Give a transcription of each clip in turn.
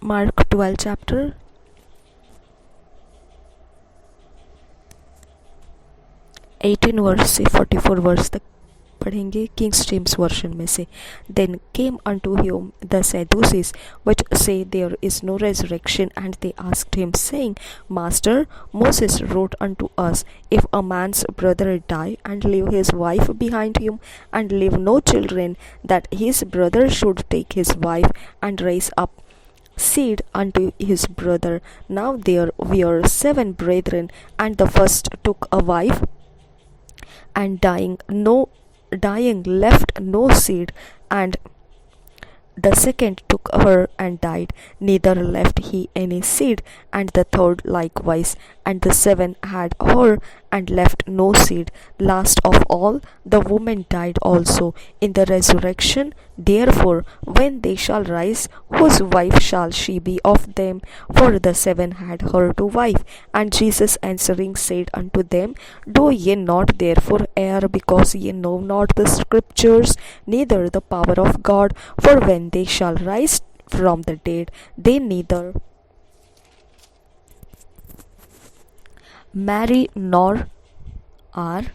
Mark 12 chapter 18 verse से 44 verse तक पढ़ेंगे किंग्स जेम्स वर्जन में से. Then came unto him the Sadducees, which say there is no resurrection, and they asked him, saying, Master, Moses wrote unto us, if a man's brother die, and leave his wife behind him, and leave no children, that his brother should take his wife, and raise up seed unto his brother. Now there were 7 brethren, and the first took a wife, and dying left no seed, and the second took her and died, neither left he any seed, and the third likewise, and the 7 had her and left no seed. Last of all the woman died also. In the resurrection therefore when they shall rise, whose wife shall she be of them? For the 7 had her to wife. And Jesus answering said unto them, Do ye not therefore err, because ye know not the scriptures, neither the power of God? For when they shall rise from the dead, they neither marry nor are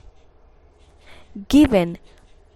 given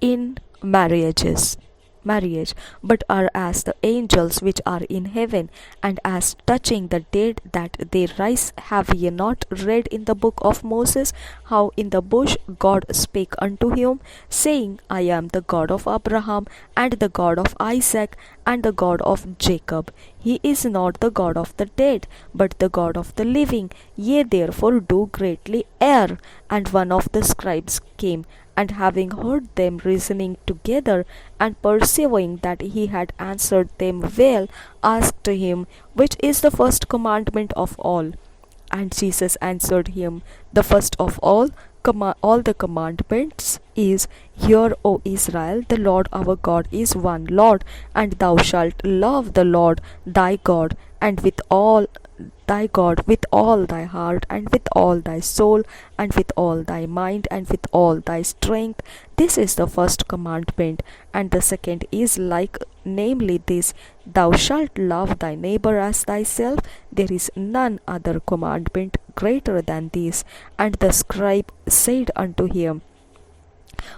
in marriage, but are as the angels which are in heaven. And as touching the dead that they rise, have ye not read in the book of Moses, how in the bush God spake unto him, saying, I am the God of Abraham, and the God of Isaac, and the God of Jacob. He is not the God of the dead, but the God of the living. Ye therefore do greatly err. And one of the scribes came, and having heard them reasoning together, and perceiving that he had answered them well, asked him, Which is the first commandment of all? And Jesus answered him, The first of all the commandments is, Hear, O Israel, the Lord our God is one Lord, and thou shalt love the Lord thy God, and with all thy heart, and with all thy soul, and with all thy mind, and with all thy strength. This is the first commandment. And the second is like, namely this, Thou shalt love thy neighbor as thyself. There is none other commandment greater than this. And the scribe said unto him,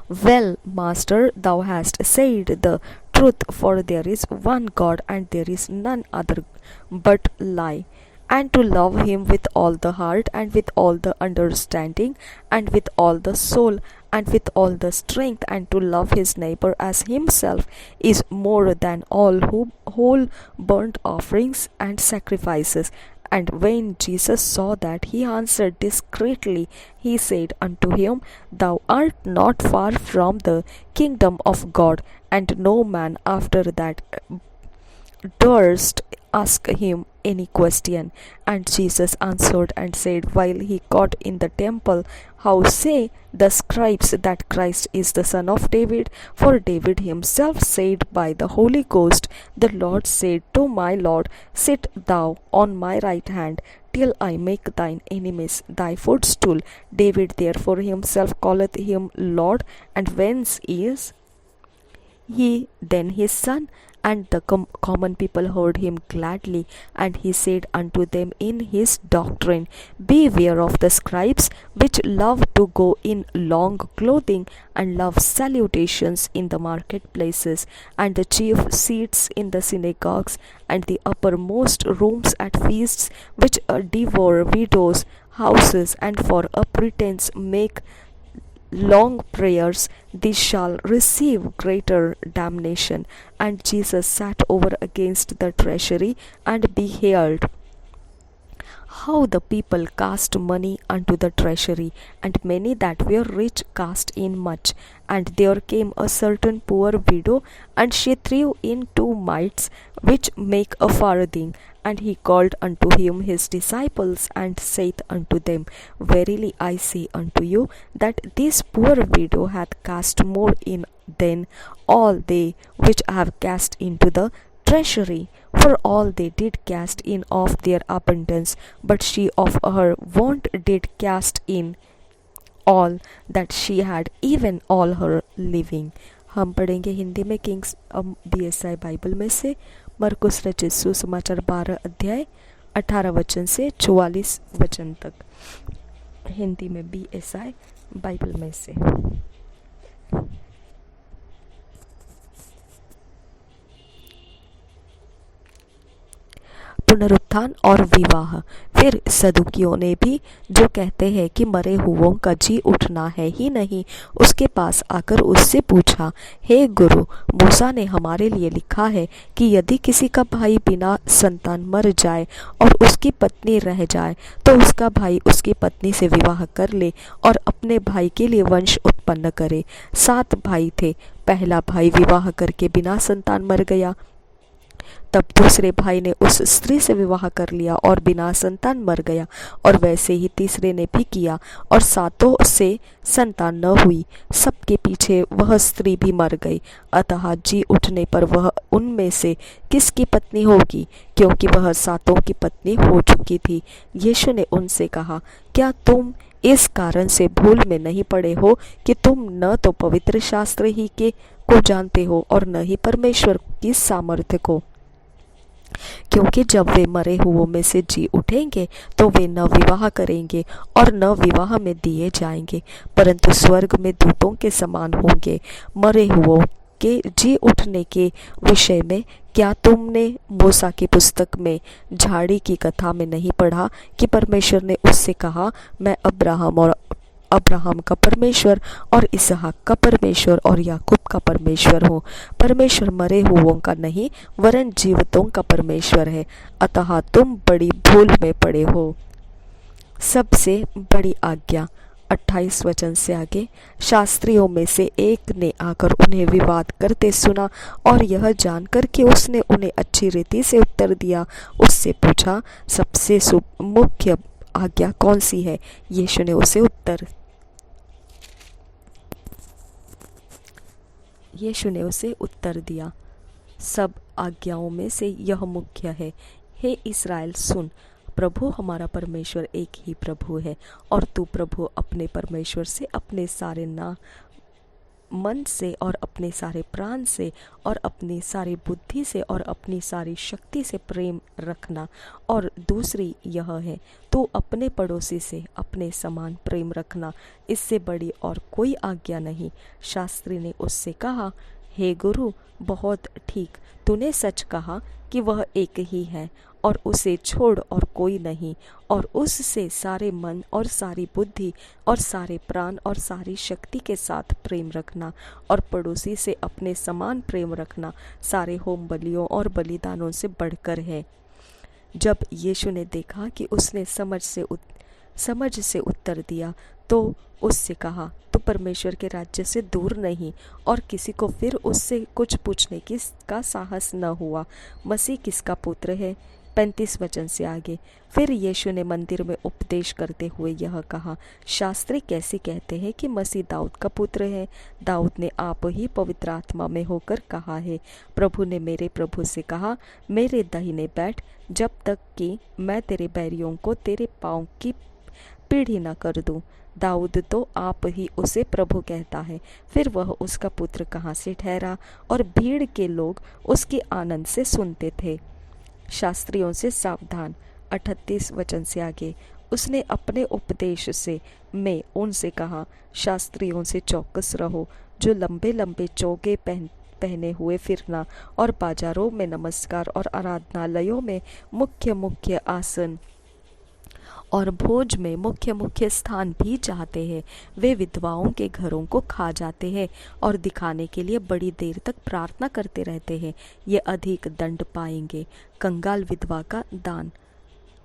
Well, Master, thou hast said the truth, for there is one God, and there is none other but lie. And to love him with all the heart, and with all the understanding, and with all the soul, and with all the strength, and to love his neighbor as himself, is more than all whole burnt offerings and sacrifices. And when Jesus saw that he answered discreetly, he said unto him, Thou art not far from the kingdom of God. And no man after that durst ask him any question. And Jesus answered and said, while he got in the temple, How say the scribes that Christ is the son of David? For David himself said by the Holy Ghost, The Lord said to my Lord, Sit thou on my right hand, till I make thine enemies thy footstool. David therefore himself calleth him Lord. And whence is he then his son? And the common people heard him gladly. And he said unto them in his doctrine, Beware of the scribes, which love to go in long clothing, and love salutations in the marketplaces, and the chief seats in the synagogues, and the uppermost rooms at feasts, which devour widows' houses, and for a pretense make long prayers. These shall receive greater damnation. And Jesus sat over against the treasury, and beheld how the people cast money unto the treasury, and many that were rich cast in much. And there came a certain poor widow, and she threw in 2 mites, which make a farthing. And he called unto him his disciples, and saith unto them, Verily I say unto you, that this poor widow hath cast more in than all they which have cast into the treasury. For all they did cast in of their abundance, but she of her want did cast in all that she had, even all her living. हम पढ़ेंगे हिंदी में Kings BSI Bible में से मरकुस रचित सुसमाचार 12 अध्याय 18 वचन से 44 वचन तक। हिंदी में BSI बाइबल में से। पुनरुत्थान और विवाह। फिर सदुकियों ने भी, जो कहते हैं कि मरे हुओं का जी उठना है ही नहीं, उसके पास आकर उससे पूछा, हे गुरु, मूसा ने हमारे लिए लिखा है कि यदि किसी का भाई बिना संतान मर जाए और उसकी पत्नी रह जाए तो उसका भाई उसकी पत्नी से विवाह कर ले और अपने भाई के लिए वंश उत्पन्न करे। 7 भाई थे। पहला भाई विवाह करके बिना संतान मर गया। तब दूसरे भाई ने उस स्त्री से विवाह कर लिया और बिना संतान मर गया, और वैसे ही तीसरे ने भी किया और 7 से संतान न हुई। सबके पीछे वह स्त्री भी मर गई। अतः जी उठने पर वह उनमें से किसकी पत्नी होगी, क्योंकि वह 7 की पत्नी हो चुकी थी। यीशु ने उनसे कहा, क्या तुम इस कारण से भूल में नहीं पड़े हो कि तुम न तो पवित्र शास्त्र ही के को जानते हो और न ही परमेश्वर की सामर्थ्य को? क्योंकि जब वे मरे हुओं में से जी उठेंगे तो वे न विवाह करेंगे और न विवाह में दिए जाएंगे, परंतु स्वर्ग में दूतों के समान होंगे। मरे हुओं के जी उठने के विषय में क्या तुमने मूसा की पुस्तक में झाड़ी की कथा में नहीं पढ़ा कि परमेश्वर ने उससे कहा, मैं अब्राहम का परमेश्वर और इसहाक का परमेश्वर और याकूब का परमेश्वर हूँ। परमेश्वर मरे हुओं का नहीं वरन जीवितों का परमेश्वर है। अतः तुम बड़ी भूल में पड़े हो। सबसे बड़ी आज्ञा। 28 वचन से आगे। शास्त्रियों में से एक ने आकर उन्हें विवाद करते सुना और यह जानकर कि उसने उन्हें अच्छी रीति से उत्तर दिया, उससे पूछा, सबसे मुख्य आज्ञा कौन सी है? यीशु ने उसे उत्तर दिया, सब आज्ञाओं में से यह मुख्य है, हे इस्राएल सुन, प्रभु हमारा परमेश्वर एक ही प्रभु है, और तू प्रभु अपने परमेश्वर से अपने सारे मन से और अपने सारे प्राण से और अपनी सारी बुद्धि से और अपनी सारी शक्ति से प्रेम रखना। और दूसरी यह है, तू अपने पड़ोसी से अपने समान प्रेम रखना। इससे बड़ी और कोई आज्ञा नहीं। शास्त्री ने उससे कहा, हे गुरु, बहुत ठीक, तूने सच कहा कि वह एक ही है और उसे छोड़ और कोई नहीं, और उससे सारे मन और सारी बुद्धि और सारे प्राण और सारी शक्ति के साथ प्रेम रखना, और पड़ोसी से अपने समान प्रेम रखना सारे होम बलियों और बलिदानों से बढ़कर है। जब यीशु ने देखा कि उसने समझ से उत्तर दिया तो उससे कहा, तो परमेश्वर के राज्य से दूर नहीं, और किसी को फिर उससे कुछ पूछने का साहस न हुआ। मसीह किसका पुत्र है? 35 वचन से आगे। फिर यीशु ने मंदिर में उपदेश करते हुए यह कहा, शास्त्री कैसे कहते हैं कि मसीह दाऊद का पुत्र है? दाऊद ने आप ही पवित्र आत्मा में होकर कहा है, प्रभु ने मेरे प्रभु से कहा, मेरे दाहिने बैठ, जब तक कि मैं तेरे बैरियों को तेरे पाँव की पीढ़ी न कर दूं। दाऊद तो आप ही उसे प्रभु कहता है। फिर वह उसका पुत्र कहाँ से ठहरा? और भीड़ के लोग उसके आनंद से सुनते थे। शास्त्रियों से सावधान। 38 वचन से आगे। उसने अपने उपदेश में उनसे कहा, शास्त्रियों से चौकस रहो, जो लंबे लंबे चोगे पहने हुए फिरना और बाजारों में नमस्कार और आराधनालयों में मुख्य मुख्य आसन और भोज में मुख्य मुख्य स्थान भी चाहते हैं। वे विधवाओं के घरों को खा जाते हैं और दिखाने के लिए बड़ी देर तक प्रार्थना करते रहते हैं। ये अधिक दंड पाएंगे। कंगाल विधवा का दान।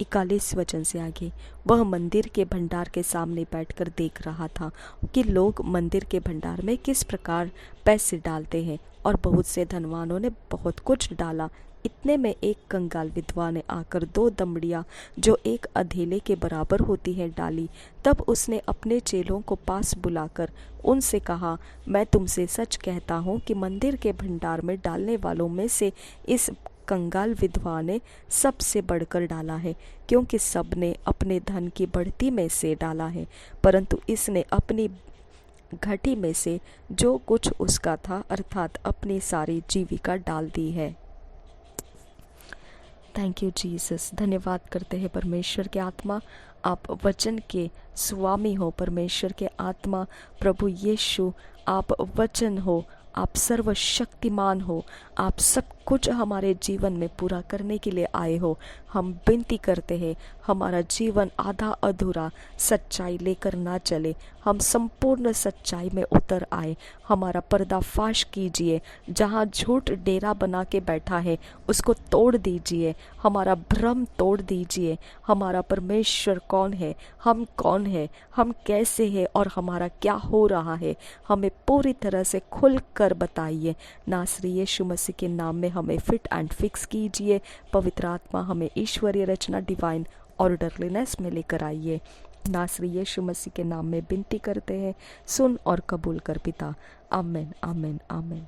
41 वचन से आगे। वह मंदिर के भंडार के सामने बैठकर देख रहा था कि लोग मंदिर के भंडार में किस प्रकार पैसे डालते हैं, और बहुत से धनवानों ने बहुत कुछ डाला। इतने में एक कंगाल विधवा ने आकर 2 दमड़ियाँ जो एक अधेले के बराबर होती है डाली। तब उसने अपने चेलों को पास बुलाकर उनसे कहा, मैं तुमसे सच कहता हूँ कि मंदिर के भंडार में डालने वालों में से इस कंगाल विधवा ने सबसे बढ़कर डाला है, क्योंकि सबने अपने धन की बढ़ती में से डाला है, परंतु इसने अपनी घटी में से जो कुछ उसका था, अर्थात अपनी सारी जीविका डाल दी है। Thank you Jesus. धन्यवाद करते हैं परमेश्वर के आत्मा, आप वचन के स्वामी हो। परमेश्वर के आत्मा, प्रभु यीशु, आप वचन हो, आप सर्वशक्तिमान हो, आप सब कुछ हमारे जीवन में पूरा करने के लिए आए हो। हम विनती करते हैं, हमारा जीवन आधा अधूरा सच्चाई लेकर ना चले, हम संपूर्ण सच्चाई में उतर आए। हमारा पर्दाफाश कीजिए, जहाँ झूठ डेरा बना के बैठा है उसको तोड़ दीजिए, हमारा भ्रम तोड़ दीजिए। हमारा परमेश्वर कौन है, हम कौन है, हम कैसे हैं और हमारा क्या हो रहा है, हमें पूरी तरह से खुल कर बताइए। नासरी यीशु मसीह के नाम में हमें फिट एंड फिक्स कीजिए। पवित्र आत्मा हमें ईश्वरीय रचना, डिवाइन ऑर्डरलीनेस में लेकर आइए। नासरी यीशु मसीह के नाम में विनती करते हैं, सुन और कबूल कर पिता। आमीन, आमीन, आमीन।